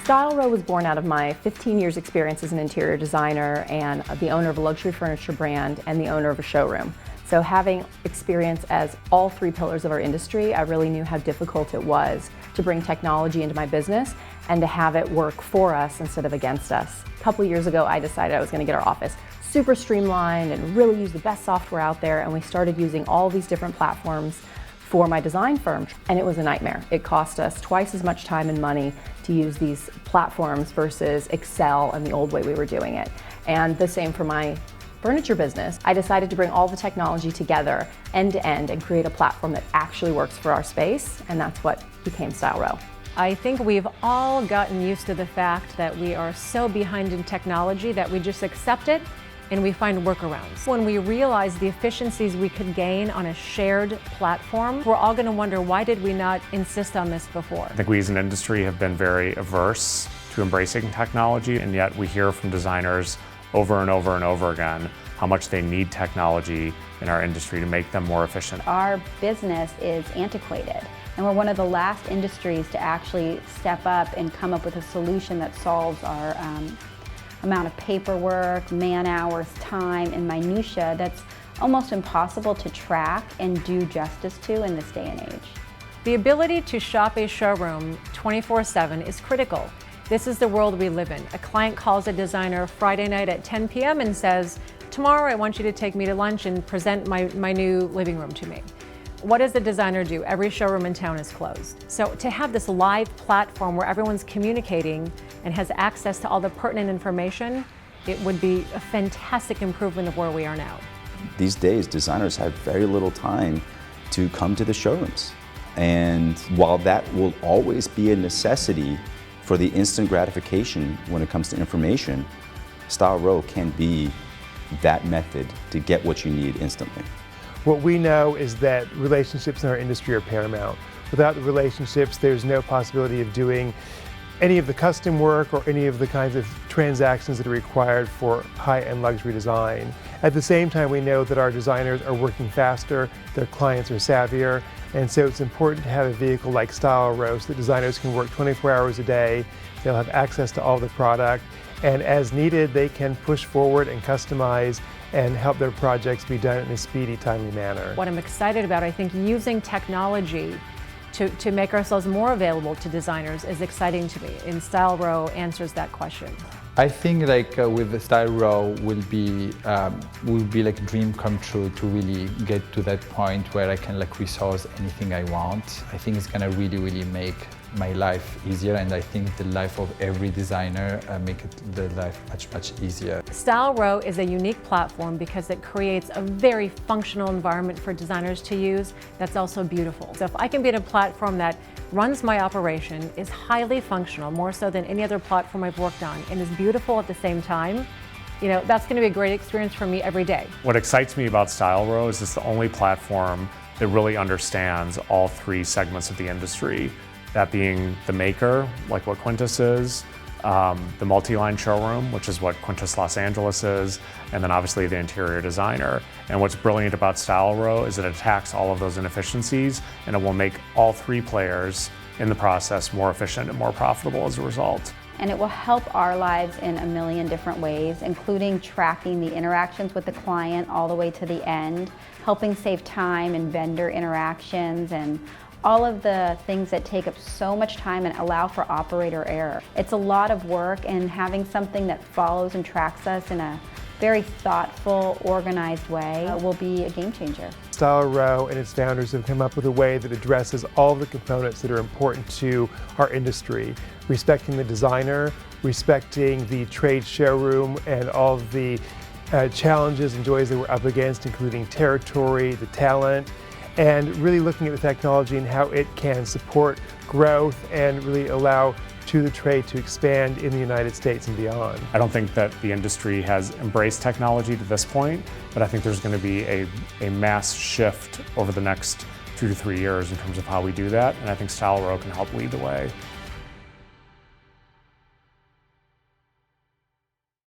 StyleRow was born out of my 15 years experience as an interior designer and the owner of a luxury furniture brand and the owner of a showroom. So having experience as all three pillars of our industry, I really knew how difficult it was to bring technology into my business and to have it work for us instead of against us. A couple years ago, I decided I was going to get our office super streamlined and really use the best software out there, and we started using all these different platforms for my design firm, and it was a nightmare. It cost us twice as much time and money to use these platforms versus Excel and the old way we were doing it. And the same for my furniture business. I decided to bring all the technology together end to end and create a platform that actually works for our space, and that's what became StyleRow. I think we've all gotten used to the fact that we are so behind in technology that we just accept it and we find workarounds. When we realize the efficiencies we could gain on a shared platform, we're all going to wonder, why did we not insist on this before? I think we as an industry have been very averse to embracing technology, and yet we hear from designers over and over and over again how much they need technology in our industry to make them more efficient. Our business is antiquated, and we're one of the last industries to actually step up and come up with a solution that solves our amount of paperwork, man hours, time, and minutia that's almost impossible to track and do justice to in this day and age. The ability to shop a showroom 24/7 is critical. This is the world we live in. A client calls a designer Friday night at 10 p.m. and says, "Tomorrow I want you to take me to lunch and present my new living room to me." What does the designer do? Every showroom in town is closed. So to have this live platform where everyone's communicating and has access to all the pertinent information, it would be a fantastic improvement of where we are now. These days, designers have very little time to come to the showrooms. And while that will always be a necessity for the instant gratification when it comes to information, StyleRow can be that method to get what you need instantly. What we know is that relationships in our industry are paramount. Without the relationships, there's no possibility of doing any of the custom work or any of the kinds of transactions that are required for high-end luxury design. At the same time, we know that our designers are working faster, their clients are savvier, and so it's important to have a vehicle like StyleRow so that designers can work 24 hours a day, they'll have access to all the product, and as needed, they can push forward and customize and help their projects be done in a speedy, timely manner. What I'm excited about, I think using technology to make ourselves more available to designers is exciting to me, and StyleRow answers that question. I think with the StyleRow will be like a dream come true to really get to that point where I can resource anything I want. I think it's gonna really make my life easier, and I think the life of every designer make the life much easier. StyleRow is a unique platform because it creates a very functional environment for designers to use that's also beautiful. So if I can be in a platform that runs my operation, is highly functional, more so than any other platform I've worked on, and is beautiful at the same time, you know, that's going to be a great experience for me every day. What excites me about StyleRow is it's the only platform that really understands all three segments of the industry. That being the maker, like what Quintus is, the multi-line showroom, which is what Quintus Los Angeles is, and then obviously the interior designer. And what's brilliant about StyleRow is it attacks all of those inefficiencies, and it will make all three players in the process more efficient and more profitable as a result. And it will help our lives in a million different ways, including tracking the interactions with the client all the way to the end, helping save time and vendor interactions, and all of the things that take up so much time and allow for operator error. It's a lot of work, and having something that follows and tracks us in a very thoughtful, organized way will be a game changer. StyleRow and its founders have come up with a way that addresses all the components that are important to our industry, respecting the designer, respecting the trade showroom, and all of the challenges and joys that we're up against, including territory, the talent, and really looking at the technology and how it can support growth and really allow the trade to expand in the United States and beyond. I don't think that the industry has embraced technology to this point, but I think there's going to be a mass shift over the next 2 to 3 years in terms of how we do that, and I think StyleRow can help lead the way.